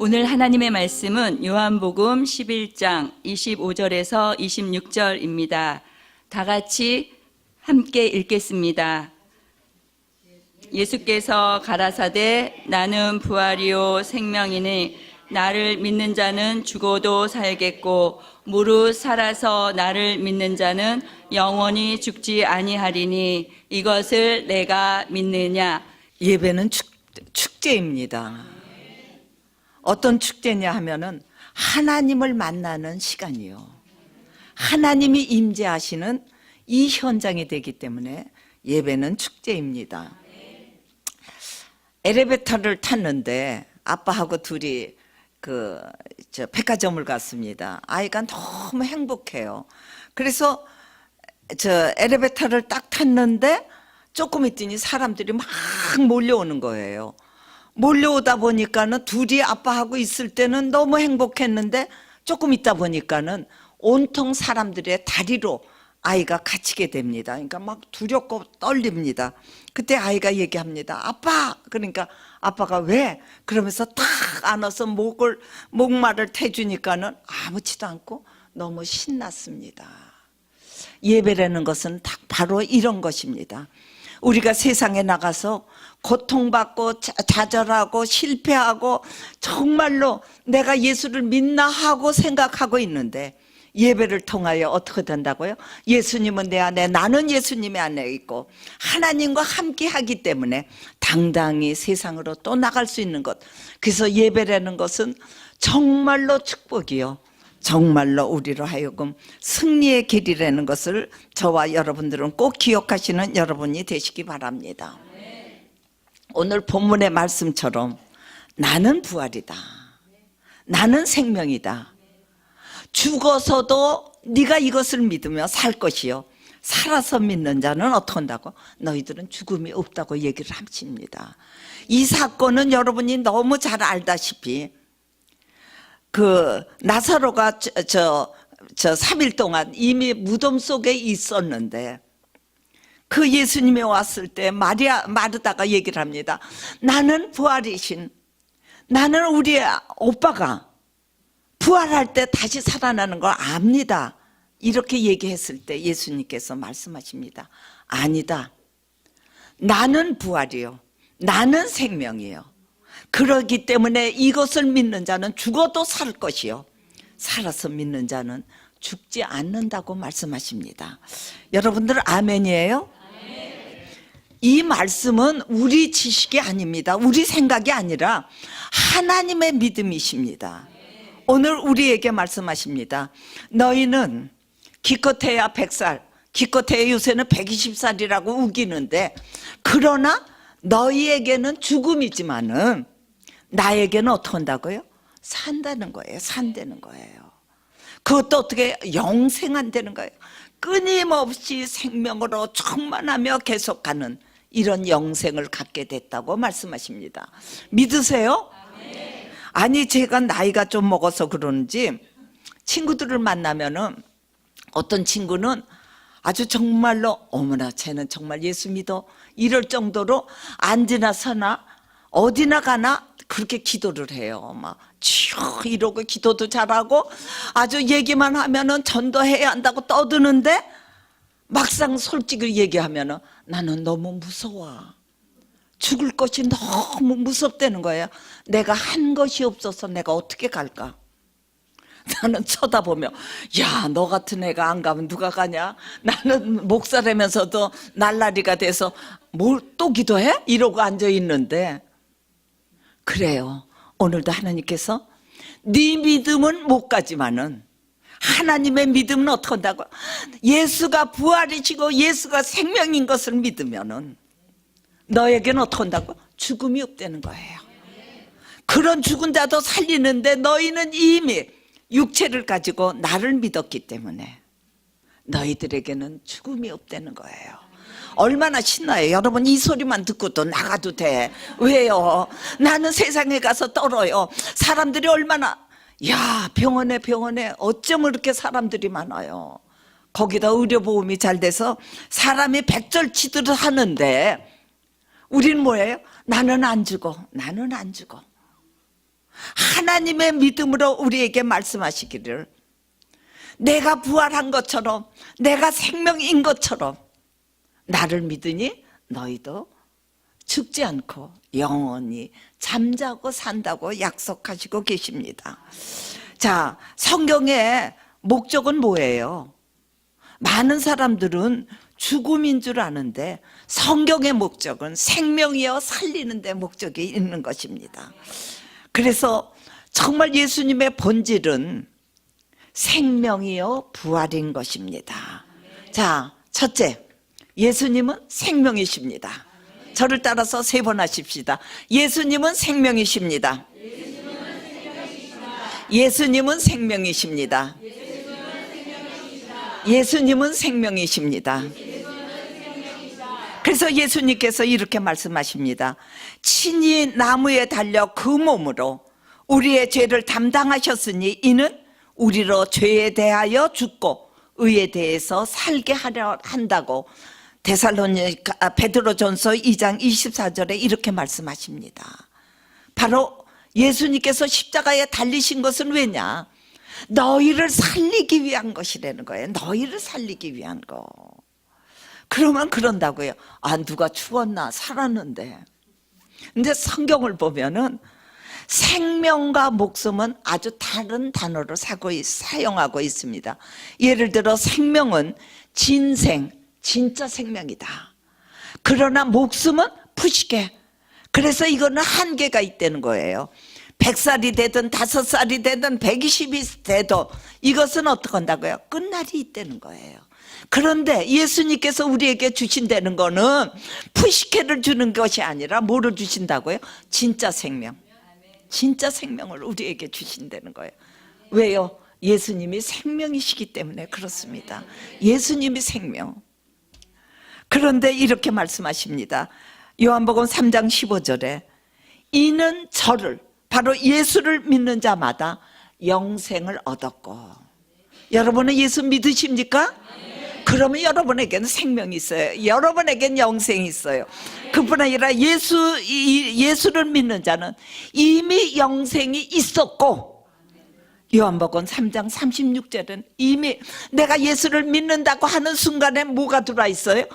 오늘 하나님의 말씀은 요한복음 11장 25절에서 26절입니다. 다 같이 함께 읽겠습니다. 예수께서 가라사대 나는 부활이요 생명이니 나를 믿는 자는 죽어도 살겠고 무릇 살아서 나를 믿는 자는 영원히 죽지 아니하리니 이것을 내가 믿느냐. 예배는 축제입니다. 어떤 축제냐 하면은 하나님을 만나는 시간이요. 하나님이 임재하시는 이 현장이 되기 때문에 예배는 축제입니다. 엘리베이터를 탔는데 아빠하고 둘이 백화점을 갔습니다. 아이가 너무 행복해요. 그래서 엘리베이터를 딱 탔는데 조금 있더니 사람들이 막 몰려오는 거예요. 몰려오다 보니까는 둘이 아빠하고 있을 때는 너무 행복했는데 조금 있다 보니까는 온통 사람들의 다리로 아이가 갇히게 됩니다. 그러니까 막 두렵고 떨립니다. 그때 아이가 얘기합니다. 아빠! 그러니까 아빠가 왜? 그러면서 탁 안아서 목말을 태주니까는 아무렇지도 않고 너무 신났습니다. 예배라는 것은 딱 바로 이런 것입니다. 우리가 세상에 나가서 고통받고 좌절하고 실패하고 정말로 내가 예수를 믿나 하고 생각하고 있는데 예배를 통하여 어떻게 된다고요? 예수님은 내 안에, 나는 예수님의 안에 있고 하나님과 함께 하기 때문에 당당히 세상으로 또 나갈 수 있는 것. 그래서 예배라는 것은 정말로 축복이요, 정말로 우리로 하여금 승리의 길이라는 것을 저와 여러분들은 꼭 기억하시는 여러분이 되시기 바랍니다. 오늘 본문의 말씀처럼 나는 부활이다, 나는 생명이다. 죽어서도 네가 이것을 믿으며 살 것이요 살아서 믿는 자는 어떻게 한다고? 너희들은 죽음이 없다고 얘기를 하십니다. 이 사건은 여러분이 너무 잘 알다시피 나사로가 3일 동안 이미 무덤 속에 있었는데 그 예수님이 왔을 때 마르다가 얘기를 합니다. 나는 부활이신, 나는 우리 오빠가 부활할 때 다시 살아나는 걸 압니다. 이렇게 얘기했을 때 예수님께서 말씀하십니다. 아니다. 나는 부활이요, 나는 생명이요. 그러기 때문에 이것을 믿는 자는 죽어도 살 것이요 살아서 믿는 자는 죽지 않는다고 말씀하십니다. 여러분들 아멘이에요? 이 말씀은 우리 지식이 아닙니다. 우리 생각이 아니라 하나님의 믿음이십니다. 오늘 우리에게 말씀하십니다. 너희는 기껏해야 100살, 기껏해야 요새는 120살이라고 우기는데 그러나 너희에게는 죽음이지만은 나에게는 어떻게 한다고요? 산다는 거예요. 산다는 거예요. 그것도 어떻게 영생한다는 거예요. 끊임없이 생명으로 충만하며 계속하는 이런 영생을 갖게 됐다고 말씀하십니다. 믿으세요? 아니 제가 나이가 좀 먹어서 그런지 친구들을 만나면은 어떤 친구는 아주 정말로 어머나 쟤는 정말 예수 믿어 이럴 정도로 앉으나 서나 어디나 가나 그렇게 기도를 해요. 막 쭉 이러고 기도도 잘하고 아주 얘기만 하면은 전도해야 한다고 떠드는데 막상 솔직히 얘기하면은 나는 너무 무서워. 죽을 것이 너무 무섭다는 거예요. 내가 한 것이 없어서 내가 어떻게 갈까? 나는 쳐다보며 야, 너 같은 애가 안 가면 누가 가냐? 나는 목사라면서도 날라리가 돼서 뭘 또 기도해? 이러고 앉아 있는데 그래요. 오늘도 하나님께서 네 믿음은 못 가지만은 하나님의 믿음은 어떻게 한다고? 예수가 부활이시고 예수가 생명인 것을 믿으면은 너에게는 어떻게 한다고? 죽음이 없다는 거예요. 그런 죽은 자도 살리는데 너희는 이미 육체를 가지고 나를 믿었기 때문에 너희들에게는 죽음이 없다는 거예요. 얼마나 신나요. 여러분 이 소리만 듣고도 나가도 돼. 왜요? 나는 세상에 가서 떨어요. 사람들이 얼마나 야 병원에 어쩜 그렇게 사람들이 많아요. 거기다 의료보험이 잘 돼서 사람이 백절치도록 하는데 우리는 뭐예요? 나는 안 죽어. 하나님의 믿음으로 우리에게 말씀하시기를, 내가 부활한 것처럼, 내가 생명인 것처럼 나를 믿으니 너희도 죽지 않고 영원히 잠자고 산다고 약속하시고 계십니다. 자, 성경의 목적은 뭐예요? 많은 사람들은 죽음인 줄 아는데 성경의 목적은 생명이여 살리는 데 목적이 있는 것입니다. 그래서 정말 예수님의 본질은 생명이요 부활인 것입니다. 자, 첫째, 예수님은 생명이십니다. 저를 따라서 3번 하십시다. 예수님은 생명이십니다. 예수님은 생명이십니다. 예수님은 생명이십니다. 그래서 예수님께서 이렇게 말씀하십니다. 친히 나무에 달려 그 몸으로 우리의 죄를 담당하셨으니 이는 우리로 죄에 대하여 죽고 의에 대해서 살게 하려 한다고 베드로전서 2장 24절에 이렇게 말씀하십니다. 바로 예수님께서 십자가에 달리신 것은 왜냐? 너희를 살리기 위한 것이라는 거예요. 너희를 살리기 위한 거. 그러면 그런다고요. 아, 누가 죽었나? 살았는데. 근데 성경을 보면은 생명과 목숨은 아주 다른 단어로 사용하고 있습니다. 예를 들어 생명은 진생, 진짜 생명이다. 그러나 목숨은 푸시게. 그래서 이거는 한계가 있다는 거예요. 100살이 되든 5살이 되든 120이 돼도 이것은 어떻게 한다고요? 끝날이 있다는 거예요. 그런데 예수님께서 우리에게 주신다는 거는 푸시케를 주는 것이 아니라 뭐를 주신다고요? 진짜 생명. 진짜 생명을 우리에게 주신다는 거예요. 왜요? 예수님이 생명이시기 때문에 그렇습니다. 예수님이 생명. 그런데 이렇게 말씀하십니다. 요한복음 3장 15절에 이는 저를, 바로 예수를 믿는 자마다 영생을 얻었고. 여러분은 예수 믿으십니까? 그러면 여러분에게는 생명이 있어요. 여러분에게는 영생이 있어요. 그뿐 아니라 예수를 믿는 자는 이미 영생이 있었고, 요한복음 3장 36절은 이미 내가 예수를 믿는다고 하는 순간에 뭐가 들어와 있어요?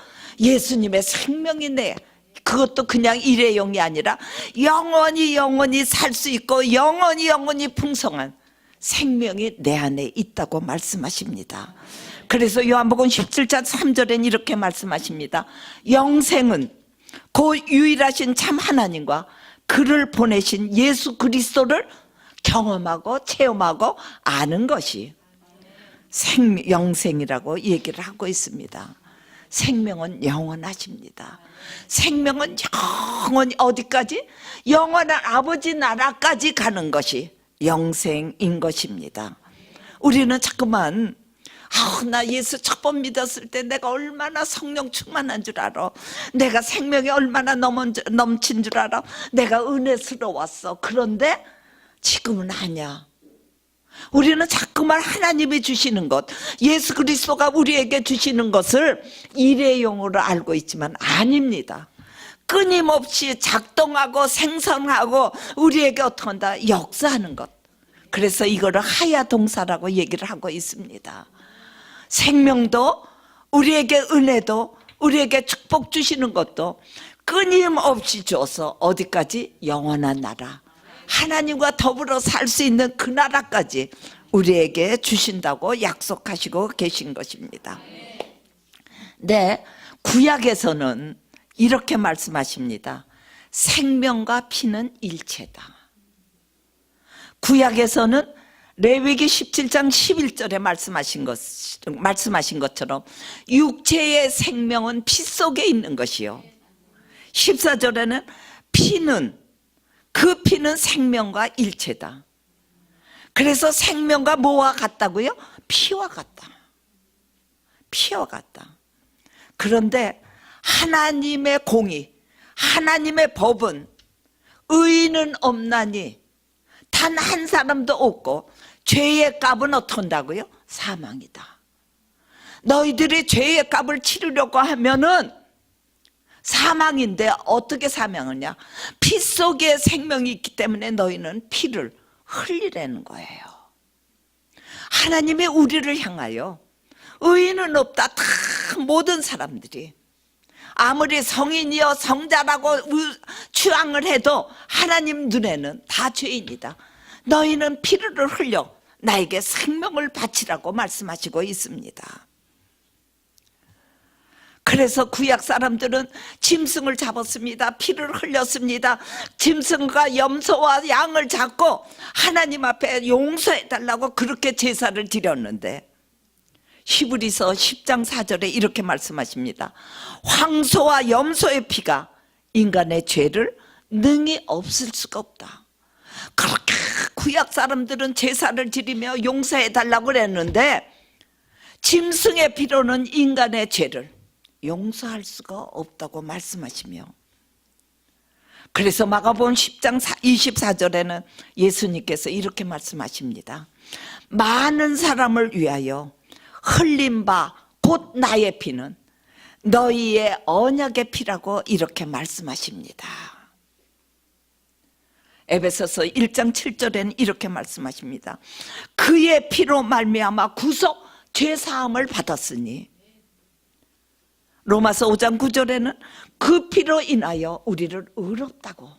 예수님의 생명이 내, 그것도 그냥 일회용이 아니라 영원히 살 수 있고 영원히 풍성한 생명이 내 안에 있다고 말씀하십니다. 그래서 요한복음 17장 3절엔 이렇게 말씀하십니다. 영생은 그 유일하신 참 하나님과 그를 보내신 예수 그리스도를 경험하고 체험하고 아는 것이 영생이라고 얘기를 하고 있습니다. 생명은 영원하십니다. 생명은 영원히 어디까지? 영원한 아버지 나라까지 가는 것이 영생인 것입니다. 우리는 자꾸만 나 예수 첫 번 믿었을 때 내가 얼마나 성령 충만한 줄 알아. 내가 생명이 얼마나 넘친 줄 알아. 내가 은혜스러웠어. 그런데 지금은 아니야. 우리는 자꾸만 하나님이 주시는 것, 예수 그리스도가 우리에게 주시는 것을 일회용으로 알고 있지만 아닙니다. 끊임없이 작동하고 생성하고 우리에게 어떻게 한다? 역사하는 것. 그래서 이거를 하야동사라고 얘기를 하고 있습니다. 생명도 우리에게 은혜도 우리에게 축복 주시는 것도 끊임없이 줘서 어디까지? 영원한 나라, 하나님과 더불어 살 수 있는 그 나라까지 우리에게 주신다고 약속하시고 계신 것입니다. 네, 구약에서는 이렇게 말씀하십니다. 생명과 피는 일체다. 구약에서는 레위기 17장 11절에 말씀하신 것처럼 육체의 생명은 피 속에 있는 것이요, 14절에는 그 피는 생명과 일체다. 그래서 생명과 뭐와 같다고요? 피와 같다. 피와 같다. 그런데 하나님의 공의, 하나님의 법은 의인은 없나니 단 한 사람도 없고 죄의 값은 어떻게 한다고요? 사망이다. 너희들이 죄의 값을 치르려고 하면은 사망인데 어떻게 사망하냐? 피 속에 생명이 있기 때문에 너희는 피를 흘리라는 거예요. 하나님의 우리를 향하여 의인은 없다. 다 모든 사람들이 아무리 성인이여 성자라고 추앙을 해도 하나님 눈에는 다 죄인이다. 너희는 피를 흘려 나에게 생명을 바치라고 말씀하시고 있습니다. 그래서 구약 사람들은 짐승을 잡았습니다. 피를 흘렸습니다. 짐승과 염소와 양을 잡고 하나님 앞에 용서해달라고 그렇게 제사를 드렸는데 히브리서 10장 4절에 이렇게 말씀하십니다. 황소와 염소의 피가 인간의 죄를 능히 없앨 수가 없다. 그렇게 구약 사람들은 제사를 드리며 용서해달라고 그랬는데 짐승의 피로는 인간의 죄를 용서할 수가 없다고 말씀하시며, 그래서 마가복음 10장 24절에는 예수님께서 이렇게 말씀하십니다. 많은 사람을 위하여 흘린 바 곧 나의 피는 너희의 언약의 피라고 이렇게 말씀하십니다. 에베소서 1장 7절에는 이렇게 말씀하십니다. 그의 피로 말미암아 구속 죄사함을 받았으니, 로마서 5장 9절에는 그 피로 인하여 우리를 의롭다고,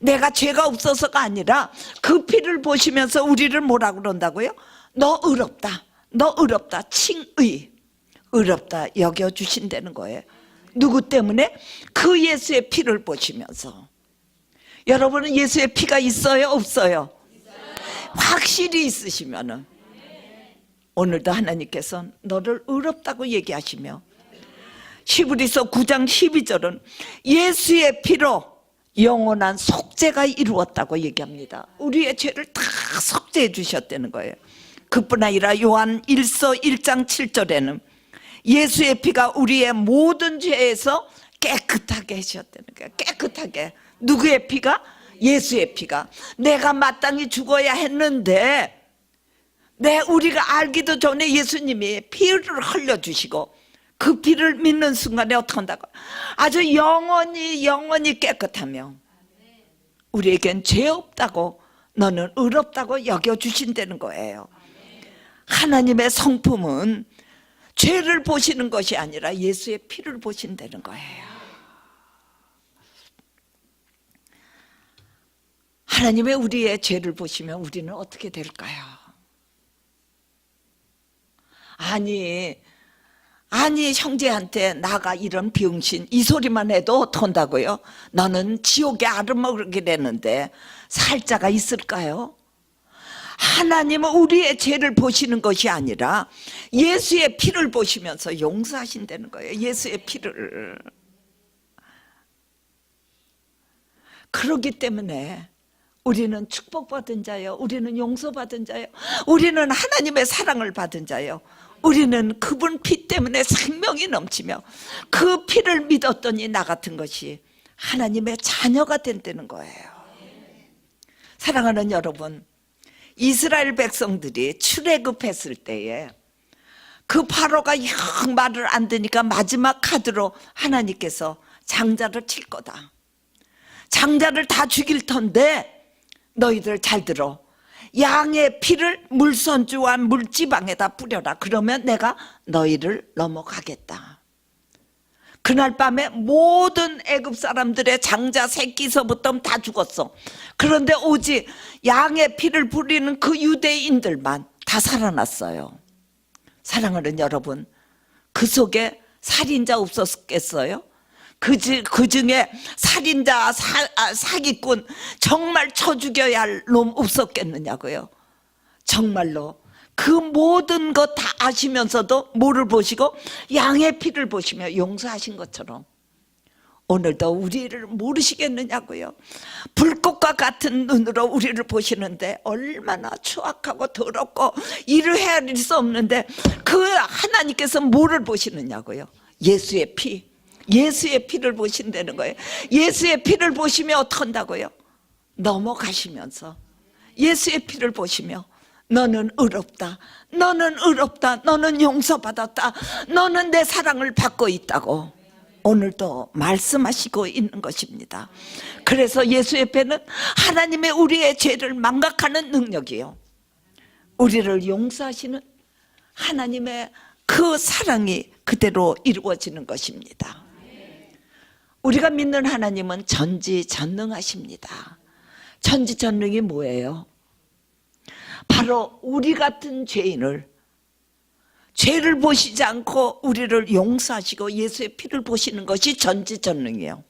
내가 죄가 없어서가 아니라 그 피를 보시면서 우리를 뭐라 그런다고요? 너 의롭다, 너 의롭다, 칭의, 의롭다 여겨주신다는 거예요. 누구 때문에? 그 예수의 피를 보시면서. 여러분은 예수의 피가 있어요, 없어요? 확실히 있으시면은 오늘도 하나님께서 너를 의롭다고 얘기하시며, 히브리서 9장 12절은 예수의 피로 영원한 속죄가 이루었다고 얘기합니다. 우리의 죄를 다 속죄해 주셨다는 거예요. 그뿐 아니라 요한 1서 1장 7절에는 예수의 피가 우리의 모든 죄에서 깨끗하게 하셨다는 거예요. 깨끗하게. 누구의 피가? 예수의 피가. 내가 마땅히 죽어야 했는데 우리가 알기도 전에 예수님이 피를 흘려주시고 그 피를 믿는 순간에 어떻게 한다고? 아주 영원히 깨끗하며 우리에겐 죄 없다고, 너는 의롭다고 여겨주신다는 거예요. 하나님의 성품은 죄를 보시는 것이 아니라 예수의 피를 보신다는 거예요. 하나님의 우리의 죄를 보시면 우리는 어떻게 될까요? 아니 형제한테 나가 이런 병신 이 소리만 해도 어떡한다고요? 너는 지옥에 아르먹게 되는데 살자가 있을까요? 하나님은 우리의 죄를 보시는 것이 아니라 예수의 피를 보시면서 용서하신다는 거예요. 예수의 피를. 그렇기 때문에 우리는 축복받은 자요, 우리는 용서받은 자요, 우리는 하나님의 사랑을 받은 자요, 우리는 그분 피 때문에 생명이 넘치며 그 피를 믿었더니 나 같은 것이 하나님의 자녀가 된다는 거예요. 사랑하는 여러분, 이스라엘 백성들이 출애굽했을 때에 그 바로가 영 말을 안 듣니까 마지막 카드로 하나님께서 장자를 칠 거다. 장자를 다 죽일 텐데 너희들 잘 들어. 양의 피를 물선주와 물지방에다 뿌려라. 그러면 내가 너희를 넘어가겠다. 그날 밤에 모든 애굽 사람들의 장자 새끼서부터 다 죽었어. 그런데 오직 양의 피를 뿌리는 그 유대인들만 다 살아났어요. 사랑하는 여러분, 그 속에 살인자 없었겠어요? 그 중에 살인자, 사기꾼, 정말 쳐 죽여야 할 놈 없었겠느냐고요. 정말로 그 모든 것 다 아시면서도 뭐를 보시고? 양의 피를 보시며 용서하신 것처럼 오늘도 우리를 모르시겠느냐고요. 불꽃과 같은 눈으로 우리를 보시는데 얼마나 추악하고 더럽고 이를 헤아릴 수 없는데 그 하나님께서 뭐를 보시느냐고요. 예수의 피. 예수의 피를 보신다는 거예요. 예수의 피를 보시며 어떻게 한다고요? 넘어가시면서 예수의 피를 보시며 너는 의롭다, 너는 의롭다, 너는 용서받았다, 너는 내 사랑을 받고 있다고. 오늘도 말씀하시고 있는 것입니다. 그래서 예수의 배는 하나님의 우리의 죄를 망각하는 능력이요, 우리를 용서하시는 하나님의 그 사랑이 그대로 이루어지는 것입니다. 우리가 믿는 하나님은 전지전능하십니다. 전지전능이 뭐예요? 바로 우리 같은 죄인을, 죄를 보시지 않고 우리를 용서하시고 예수의 피를 보시는 것이 전지전능이에요.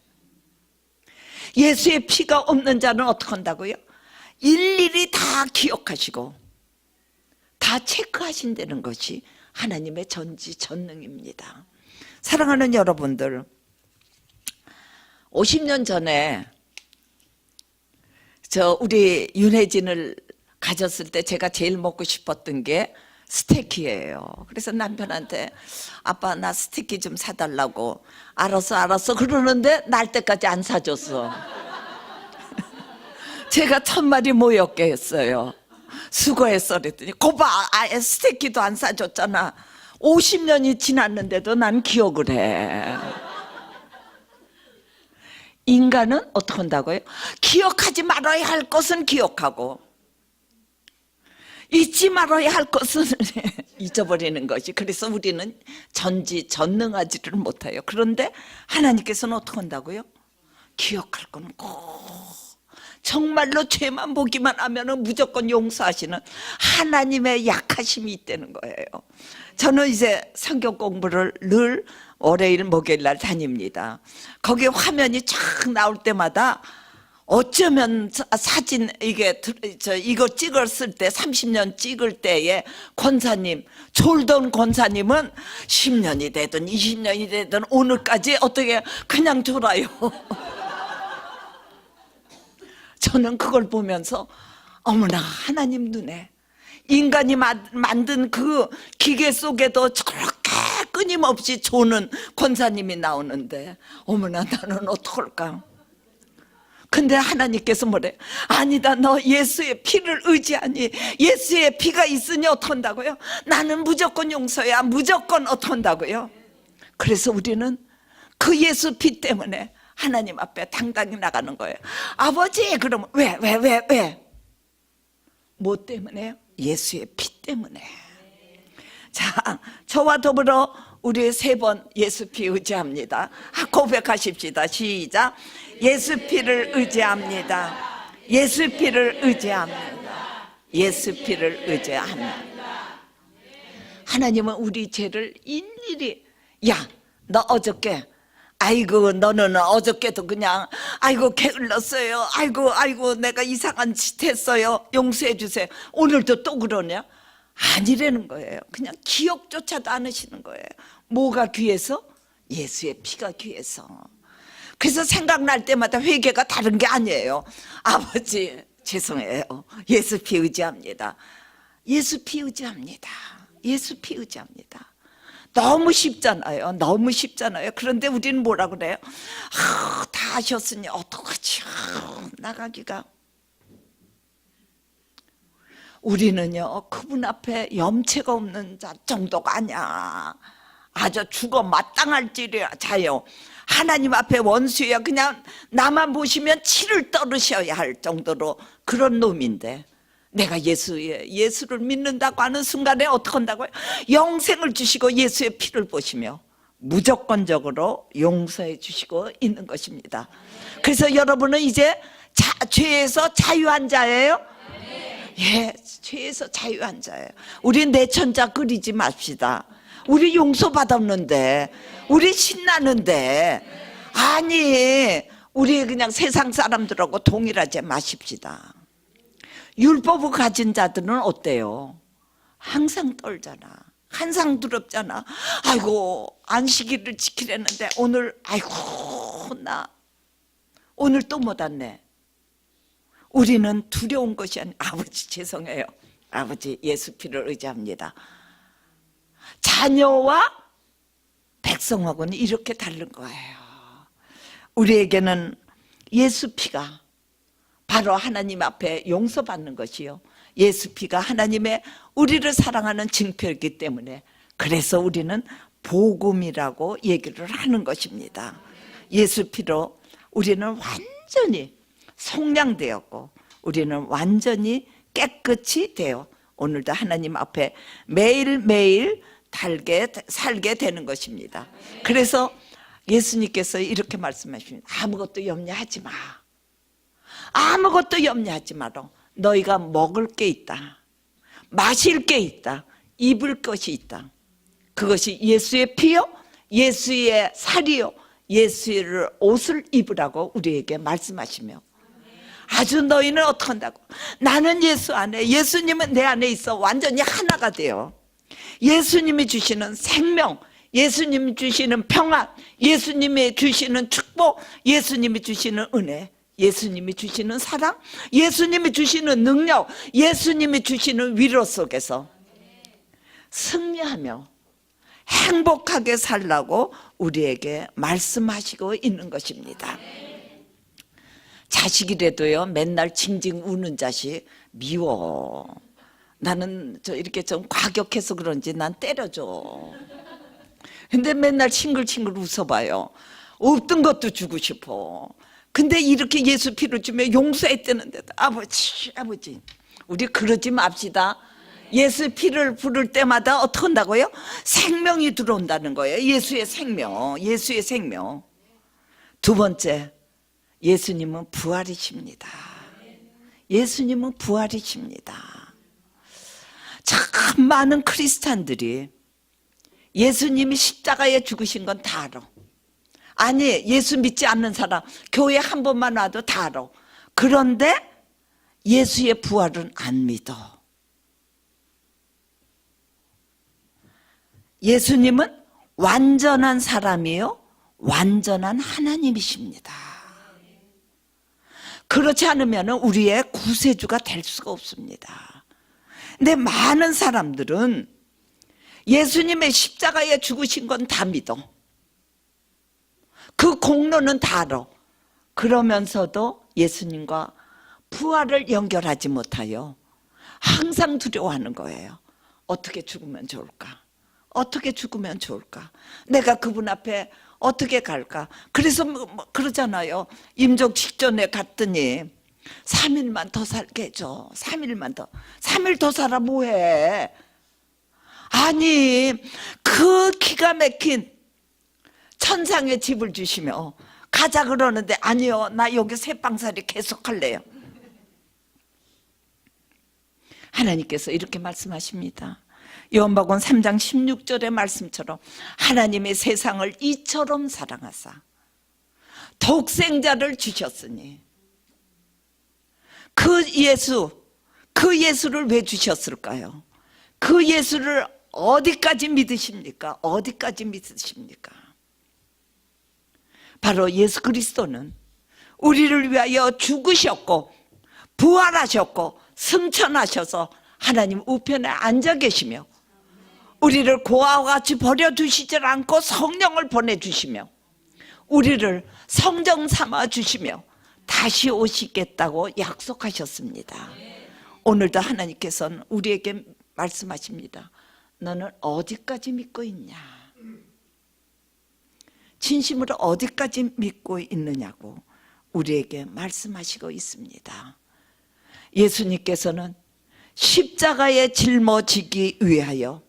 예수의 피가 없는 자는 어떻게 한다고요? 일일이 다 기억하시고 다 체크하신다는 것이 하나님의 전지전능입니다. 사랑하는 여러분들, 50년 전에 우리 윤혜진을 가졌을 때 제가 제일 먹고 싶었던 게 스테이크예요. 그래서 남편한테 아빠 나 스테이크 좀 사달라고. 알았어 그러는데 날 때까지 안 사줬어. 제가 1000마리 모였게 했어요. 수고했어 그랬더니 거봐, 아예 스테이크도 안 사줬잖아. 50년이 지났는데도 난 기억을 해. 인간은 어떻게 한다고요? 기억하지 말아야 할 것은 기억하고 잊지 말아야 할 것은 잊어버리는 것이. 그래서 우리는 전지전능하지를 못해요. 그런데 하나님께서는 어떻게 한다고요? 기억할 거는 꼭, 정말로 죄만 보기만 하면 무조건 용서하시는 하나님의 약하심이 있다는 거예요. 저는 이제 성경 공부를 늘 월요일 목요일 날 다닙니다. 거기 화면이 쫙 나올 때마다 어쩌면 사진 이거 찍었을 때 30년 찍을 때에 권사님, 졸던 권사님은 10년이 되든 20년이 되든 오늘까지 어떻게 그냥 졸아요. 저는 그걸 보면서 어머나, 하나님 눈에 인간이 만든 그 기계 속에도 저렇게 끊임없이 조는 권사님이 나오는데 어머나, 나는 어떡할까. 근데 하나님께서 뭐래? 아니다, 너 예수의 피를 의지하니, 예수의 피가 있으니 어떡한다고요? 나는 무조건 용서야, 무조건 어떡한다고요? 그래서 우리는 그 예수 피 때문에 하나님 앞에 당당히 나가는 거예요. 아버지, 그러면 왜? 뭐 때문에요? 예수의 피 때문에. 자, 저와 더불어 우리 3번 예수 피 의지합니다. 고백하십시다. 시작. 예수 피를 의지합니다. 예수 피를 의지합니다. 예수 피를 의지합니다. 하나님은 우리 죄를 일일이, 야, 너 어저께, 아이고 너는 어저께도 그냥 아이고 게을렀어요. 아이고 내가 이상한 짓 했어요. 용서해 주세요. 오늘도 또 그러냐? 아니라는 거예요. 그냥 기억조차도 않으시는 거예요. 뭐가 귀해서? 예수의 피가 귀해서. 그래서 생각날 때마다 회개가 다른 게 아니에요. 아버지 죄송해요. 예수 피 의지합니다. 예수 피 의지합니다. 예수 피 의지합니다. 너무 쉽잖아요. 너무 쉽잖아요. 그런데 우리는 뭐라 그래요? 다 하셨으니 어떡하지? 나가기가. 우리는요, 그분 앞에 염치가 없는 자 정도가 아니야. 아주 죽어 마땅할 자요. 하나님 앞에 원수야. 그냥 나만 보시면 치를 떨으셔야 할 정도로 그런 놈인데, 내가 예수를 믿는다고 하는 순간에 어떻게 한다고요? 영생을 주시고 예수의 피를 보시며 무조건적으로 용서해 주시고 있는 것입니다. 그래서 여러분은 이제 죄에서 자유한 자예요? 예, 죄에서 자유한 자예요. 우리 내천자 그리지 맙시다. 우리 용서받았는데, 우리 신나는데, 아니, 우리 그냥 세상 사람들하고 동일하지 마십시다. 율법을 가진 자들은 어때요? 항상 떨잖아. 항상 두렵잖아. 아이고, 안식일을 지키려는데 오늘, 아이고, 나 오늘 또 못 왔네. 우리는 두려운 것이 아니라, 아버지 죄송해요. 아버지 예수 피를 의지합니다. 자녀와 백성하고는 이렇게 다른 거예요. 우리에게는 예수 피가 바로 하나님 앞에 용서받는 것이요, 예수 피가 하나님의 우리를 사랑하는 증표이기 때문에, 그래서 우리는 복음이라고 얘기를 하는 것입니다. 예수 피로 우리는 완전히 속량되었고 우리는 완전히 깨끗이 되어 오늘도 하나님 앞에 매일매일 살게 되는 것입니다. 그래서 예수님께서 이렇게 말씀하십니다. 아무것도 염려하지 마. 아무것도 염려하지 마라. 너희가 먹을 게 있다. 마실 게 있다. 입을 것이 있다. 그것이 예수의 피요, 예수의 살이요, 예수의 옷을 입으라고 우리에게 말씀하시며 아주 너희는 어떻게 한다고? 나는 예수 안에, 예수님은 내 안에 있어 완전히 하나가 돼요. 예수님이 주시는 생명, 예수님이 주시는 평안, 예수님이 주시는 축복, 예수님이 주시는 은혜, 예수님이 주시는 사랑, 예수님이 주시는 능력, 예수님이 주시는 위로 속에서 승리하며 행복하게 살라고 우리에게 말씀하시고 있는 것입니다. 자식이라도요, 맨날 징징 우는 자식 미워. 나는 이렇게 좀 과격해서 그런지 난 때려줘. 근데 맨날 싱글싱글 웃어봐요. 없던 것도 주고 싶어. 근데 이렇게 예수 피를 주면 용서했다는데도 아버지 우리 그러지 맙시다. 예수 피를 부를 때마다 어떻게 한다고요? 생명이 들어온다는 거예요. 예수의 생명, 예수의 생명. 두 번째, 예수님은 부활이십니다. 예수님은 부활이십니다. 참 많은 크리스찬들이 예수님이 십자가에 죽으신 건 다 알아. 아니, 예수 믿지 않는 사람 교회 한 번만 와도 다 알아. 그런데 예수의 부활은 안 믿어. 예수님은 완전한 사람이요, 완전한 하나님이십니다. 그렇지 않으면 우리의 구세주가 될 수가 없습니다. 근데 많은 사람들은 예수님의 십자가에 죽으신 건 다 믿어. 그 공로는 다 알아. 그러면서도 예수님과 부활을 연결하지 못하여 항상 두려워하는 거예요. 어떻게 죽으면 좋을까? 어떻게 죽으면 좋을까? 내가 그분 앞에 어떻게 갈까? 그래서 그러잖아요. 임종 직전에 갔더니 3일만 더 살게 해줘. 3일만 더. 3일 더 살아 뭐해? 아니, 그 기가 막힌 천상의 집을 주시며 가자 그러는데 아니요, 나 여기 새빵살이 계속 할래요. 하나님께서 이렇게 말씀하십니다. 요한복음 3장 16절의 말씀처럼 하나님의 세상을 이처럼 사랑하사 독생자를 주셨으니 그 예수를 왜 주셨을까요? 그 예수를 어디까지 믿으십니까? 어디까지 믿으십니까? 바로 예수 그리스도는 우리를 위하여 죽으셨고 부활하셨고 승천하셔서 하나님 우편에 앉아 계시며 우리를 고아와 같이 버려두시질 않고 성령을 보내주시며 우리를 성정 삼아 주시며 다시 오시겠다고 약속하셨습니다. 오늘도 하나님께서는 우리에게 말씀하십니다. 너는 어디까지 믿고 있냐? 진심으로 어디까지 믿고 있느냐고 우리에게 말씀하시고 있습니다. 예수님께서는 십자가에 짊어지기 위하여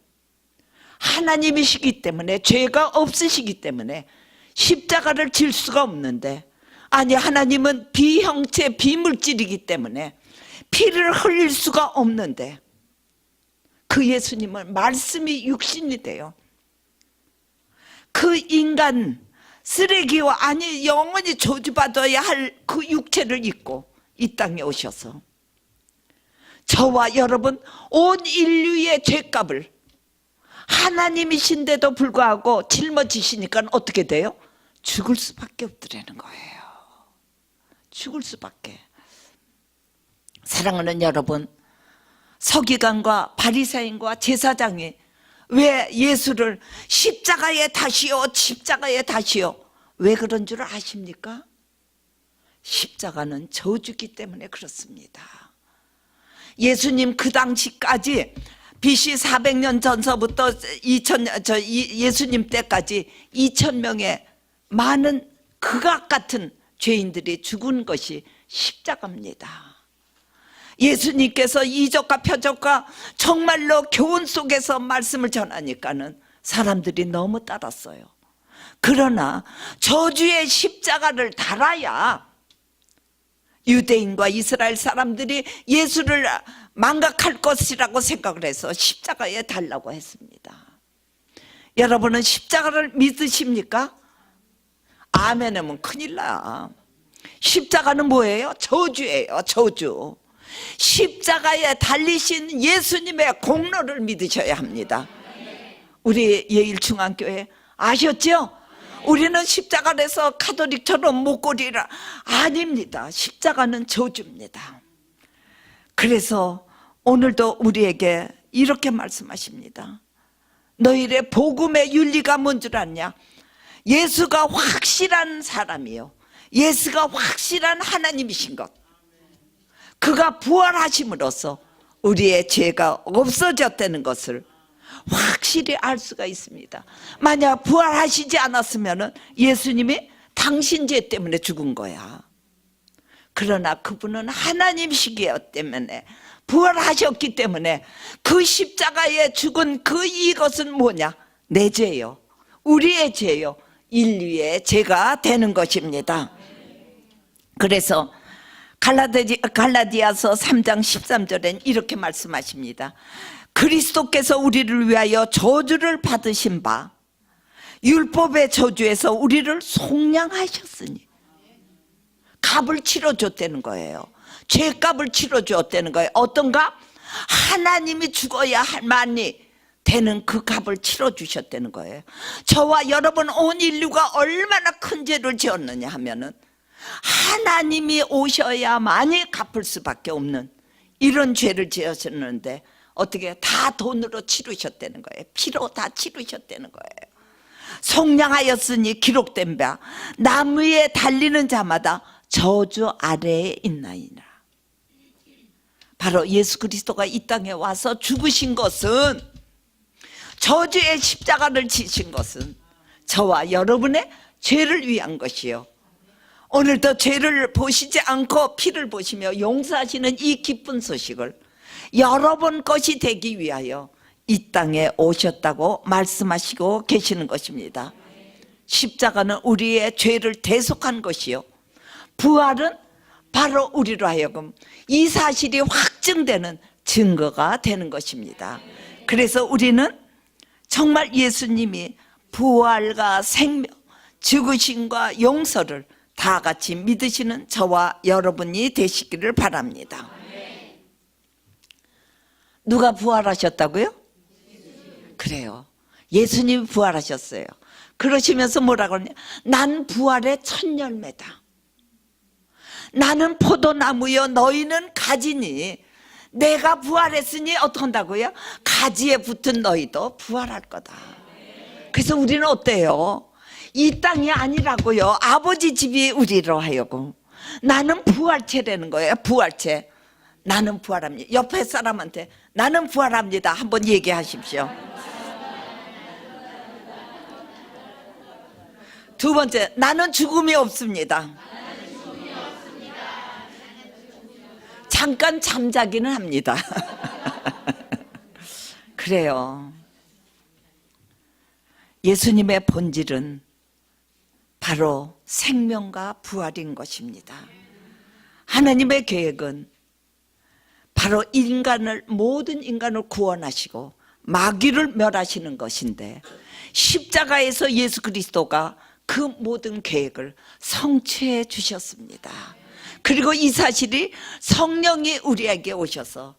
하나님이시기 때문에 죄가 없으시기 때문에 십자가를 질 수가 없는데, 아니 하나님은 비형체 비물질이기 때문에 피를 흘릴 수가 없는데 그 예수님은 말씀이 육신이 돼요. 그 인간 쓰레기와 아니 영원히 저주받아야 할 그 육체를 입고 이 땅에 오셔서 저와 여러분 온 인류의 죄값을 하나님이신데도 불구하고 짊어지시니까 어떻게 돼요? 죽을 수밖에 없더라는 거예요. 죽을 수밖에. 사랑하는 여러분, 서기관과 바리새인과 제사장이 왜 예수를 십자가에 다시오, 십자가에 다시오, 왜 그런 줄 아십니까? 십자가는 저주기 때문에 그렇습니다. 예수님 그 당시까지 BC 400년 전서부터 예수님 때까지 2000명의 많은 극악 같은 죄인들이 죽은 것이 십자가입니다. 예수님께서 이적과 표적과 정말로 교훈 속에서 말씀을 전하니까는 사람들이 너무 따랐어요. 그러나 저주의 십자가를 달아야 유대인과 이스라엘 사람들이 예수를 망각할 것이라고 생각을 해서 십자가에 달라고 했습니다. 여러분은 십자가를 믿으십니까? 아멘 하면 큰일 나. 십자가는 뭐예요? 저주예요. 저주. 십자가에 달리신 예수님의 공로를 믿으셔야 합니다. 우리 예일중앙교회 아셨죠? 우리는 십자가에서 가톨릭처럼 목걸이라 아닙니다. 십자가는 저주입니다. 그래서 오늘도 우리에게 이렇게 말씀하십니다. 너희의 복음의 윤리가 뭔 줄 아냐? 예수가 확실한 사람이요, 예수가 확실한 하나님이신 것, 그가 부활하심으로써 우리의 죄가 없어졌다는 것을 확실히 알 수가 있습니다. 만약 부활하시지 않았으면 예수님이 당신 죄 때문에 죽은 거야. 그러나 그분은 하나님이시기 때문에, 부활하셨기 때문에 그 십자가에 죽은 이것은 뭐냐? 내 죄요, 우리의 죄요, 인류의 죄가 되는 것입니다. 그래서 갈라디아서 3장 13절엔 이렇게 말씀하십니다. 그리스도께서 우리를 위하여 저주를 받으신 바 율법의 저주에서 우리를 속량하셨으니, 값을 치러줬다는 거예요. 죄값을 치러줬다는 거예요. 어떤 값? 하나님이 죽어야 할 만이 되는 그 값을 치러주셨다는 거예요. 저와 여러분 온 인류가 얼마나 큰 죄를 지었느냐 하면은 하나님이 오셔야만이 갚을 수밖에 없는 이런 죄를 지으셨는데 어떻게 다 돈으로 치르셨다는 거예요. 피로 다 치르셨다는 거예요. 속량하였으니 기록된 바 나무 위에 달리는 자마다 저주 아래에 있나이다. 바로 예수 그리스도가 이 땅에 와서 죽으신 것은, 저주의 십자가를 지신 것은 저와 여러분의 죄를 위한 것이요, 오늘도 죄를 보시지 않고 피를 보시며 용서하시는 이 기쁜 소식을 여러분 것이 되기 위하여 이 땅에 오셨다고 말씀하시고 계시는 것입니다. 십자가는 우리의 죄를 대속한 것이요, 부활은 바로 우리로 하여금 이 사실이 확증되는 증거가 되는 것입니다. 그래서 우리는 정말 예수님이 부활과 생명, 죽으심과 용서를 다 같이 믿으시는 저와 여러분이 되시기를 바랍니다. 누가 부활하셨다고요? 그래요. 예수님이 부활하셨어요. 그러시면서 뭐라고 하냐? 난 부활의 첫 열매다. 나는 포도나무여 너희는 가지니, 내가 부활했으니 어떻게 한다고요? 가지에 붙은 너희도 부활할 거다. 그래서 우리는 어때요? 이 땅이 아니라고요. 아버지 집이 우리로 하여금. 나는 부활체라는 거예요. 부활체. 나는 부활합니다. 옆에 사람한테 나는 부활합니다 한번 얘기하십시오. 두 번째, 나는 죽음이 없습니다. 잠깐 잠자기는 합니다. 그래요. 예수님의 본질은 바로 생명과 부활인 것입니다. 하나님의 계획은 바로 모든 인간을 구원하시고 마귀를 멸하시는 것인데, 십자가에서 예수 그리스도가 그 모든 계획을 성취해 주셨습니다. 그리고 이 사실이 성령이 우리에게 오셔서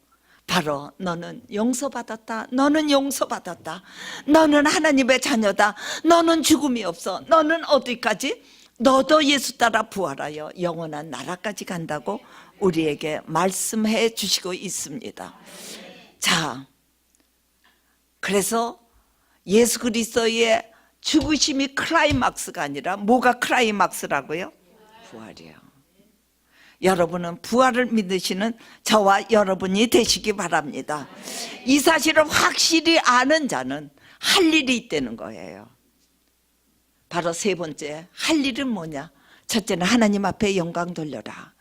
바로 너는 용서받았다, 너는 용서받았다, 너는 하나님의 자녀다, 너는 죽음이 없어, 너는 어디까지? 너도 예수 따라 부활하여 영원한 나라까지 간다고 우리에게 말씀해 주시고 있습니다. 자, 그래서 예수 그리스도의 죽으심이 클라이막스가 아니라 뭐가 클라이막스라고요? 부활이요. 여러분은 부활을 믿으시는 저와 여러분이 되시기 바랍니다. 이 사실을 확실히 아는 자는 할 일이 있다는 거예요. 바로 세 번째, 할 일은 뭐냐? 첫째는 하나님 앞에 영광 돌려라.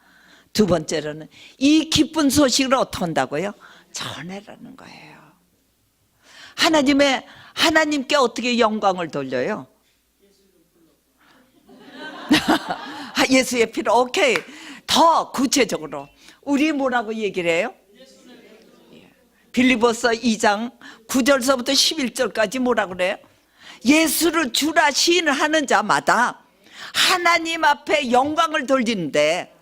두 번째로는 이 기쁜 소식을 어떻게 한다고요? 전해라는 거예요. 하나님께 어떻게 영광을 돌려요? 예수의 피로. 오케이. 더 구체적으로 우리 뭐라고 얘기를 해요? 빌립보서 2장 9절서부터 11절까지 뭐라고 그래요? 예수를 주라 시인하는 자마다 하나님 앞에 영광을 돌리는데,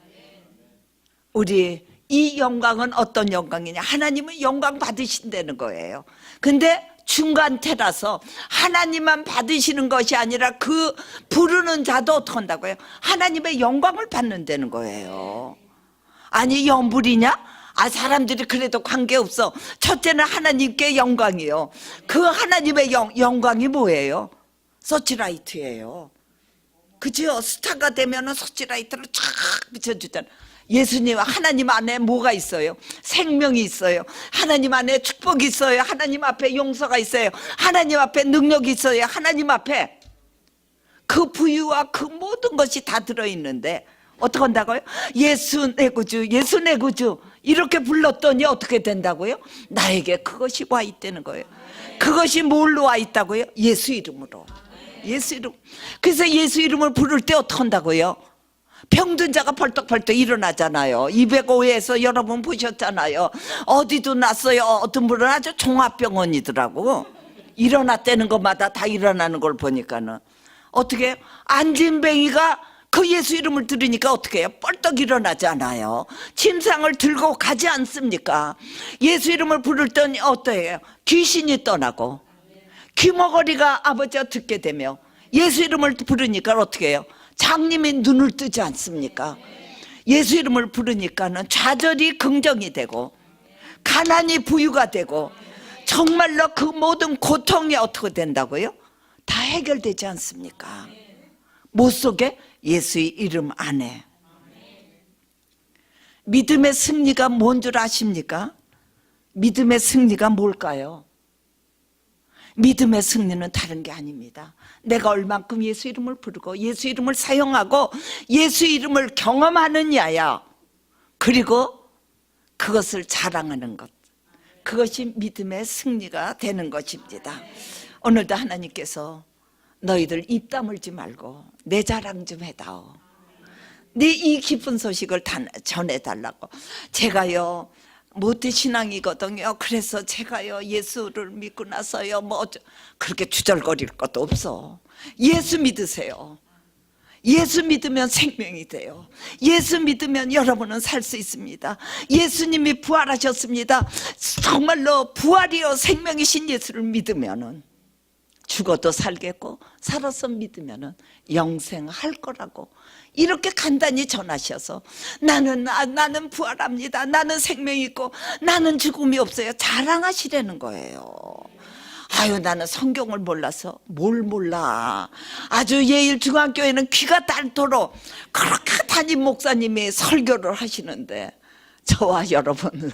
우리 이 영광은 어떤 영광이냐? 하나님은 영광 받으신다는 거예요. 근데 중간태라서 하나님만 받으시는 것이 아니라 그 부르는 자도 어떻게 한다고요? 하나님의 영광을 받는다는 거예요. 아니 영불이냐? 사람들이 그래도 관계없어. 첫째는 하나님께 영광이요. 그 하나님의 영광이 뭐예요? 서치라이트예요. 그죠? 스타가 되면은 서치라이트를 쫙 비춰주잖아요. 예수님, 하나님 안에 뭐가 있어요? 생명이 있어요. 하나님 안에 축복이 있어요. 하나님 앞에 용서가 있어요. 하나님 앞에 능력이 있어요. 하나님 앞에 그 부유와 그 모든 것이 다 들어있는데 어떻게 한다고요? 예수 내 구주, 예수 내 구주 이렇게 불렀더니 어떻게 된다고요? 나에게 그것이 와 있다는 거예요. 그것이 뭘로 와 있다고요? 예수 이름으로. 예수 이름. 그래서 예수 이름을 부를 때 어떻게 한다고요? 병든 자가 벌떡벌떡 일어나잖아요. 205에서 여러분 보셨잖아요. 어디도 났어요. 어떤 분은 아주 종합병원이더라고. 일어났다는 것마다 다 일어나는 걸 보니까는 어떻게 안진뱅이가 그 예수 이름을 들으니까 어떻게 해요? 뻘떡 일어나잖아요. 침상을 들고 가지 않습니까? 예수 이름을 부를 때는 어때요? 귀신이 떠나고, 귀머거리가 아버지가 듣게 되며 예수 이름을 부르니까 어떻게 해요? 장님이 눈을 뜨지 않습니까? 예수 이름을 부르니까는 좌절이 긍정이 되고 가난이 부유가 되고 정말로 그 모든 고통이 어떻게 된다고요? 다 해결되지 않습니까? 뭐 속에? 예수의 이름 안에. 믿음의 승리가 뭔 줄 아십니까? 믿음의 승리가 뭘까요? 믿음의 승리는 다른 게 아닙니다. 내가 얼만큼 예수 이름을 부르고 예수 이름을 사용하고 예수 이름을 경험하느냐야. 그리고 그것을 자랑하는 것, 그것이 믿음의 승리가 되는 것입니다. 오늘도 하나님께서 너희들 입 다물지 말고 내 자랑 좀 해다오. 네 이 기쁜 소식을 전해달라고. 제가요 모태신앙이거든요. 그래서 제가요 예수를 믿고 나서요 그렇게 주절거릴 것도 없어. 예수 믿으세요. 예수 믿으면 생명이 돼요. 예수 믿으면 여러분은 살 수 있습니다. 예수님이 부활하셨습니다. 정말로 부활이요 생명이신 예수를 믿으면은 죽어도 살겠고 살아서 믿으면은 영생할 거라고 이렇게 간단히 전하셔서 나는 부활합니다. 나는 생명이 있고 나는 죽음이 없어요. 자랑하시라는 거예요. 아유 나는 성경을 몰라서. 뭘 몰라. 아주 예일 중앙교회는 귀가 닳도록 그렇게 담임 목사님이 설교를 하시는데 저와 여러분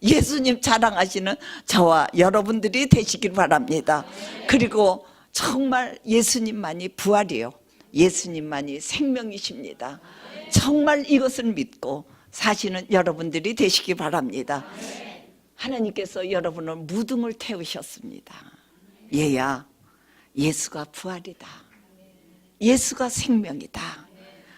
예수님 자랑하시는 저와 여러분들이 되시길 바랍니다. 그리고 정말 예수님만이 부활이요 예수님만이 생명이십니다. 정말 이것을 믿고 사시는 여러분들이 되시기 바랍니다. 하나님께서 여러분을 무등을 태우셨습니다. 얘야 예수가 부활이다. 예수가 생명이다.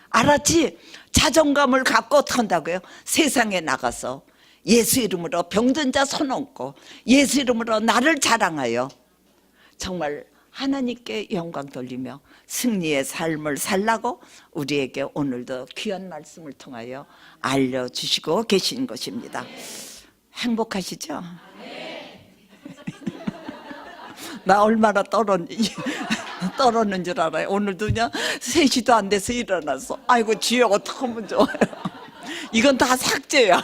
알았지? 자존감을 갖고 어떻게 한다고요? 세상에 나가서 예수 이름으로 병든 자 손 얹고 예수 이름으로 나를 자랑하여 정말 하나님께 영광 돌리며 승리의 삶을 살라고 우리에게 오늘도 귀한 말씀을 통하여 알려주시고 계신 것입니다. 행복하시죠? 나 얼마나 떨었는 줄 알아요. 오늘도 그냥 3시도 안 돼서 일어났어. 아이고 주여 어떡하면 좋아요. 이건 다 삭제야.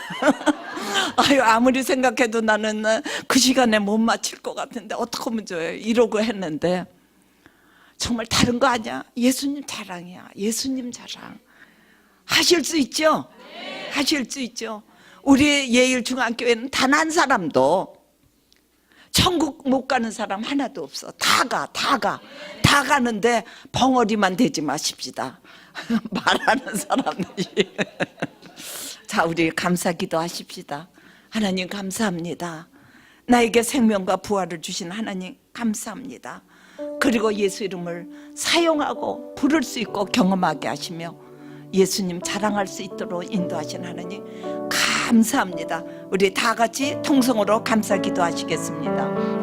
아유 아무리 생각해도 나는 그 시간에 못 맞힐 것 같은데 어떡하면 좋아요. 이러고 했는데 정말 다른 거 아니야. 예수님 자랑이야. 예수님 자랑 하실 수 있죠? 하실 수 있죠. 우리 예일중앙교회는 단 한 사람도 천국 못 가는 사람 하나도 없어. 다 가는데 벙어리만 되지 마십시다. 말하는 사람들이. 자, 우리 감사기도 하십시다. 하나님 감사합니다. 나에게 생명과 부활을 주신 하나님 감사합니다. 그리고 예수 이름을 사용하고 부를 수 있고 경험하게 하시며 예수님 자랑할 수 있도록 인도하신 하나님 감사합니다. 우리 다 같이 통성으로 감사기도 하시겠습니다.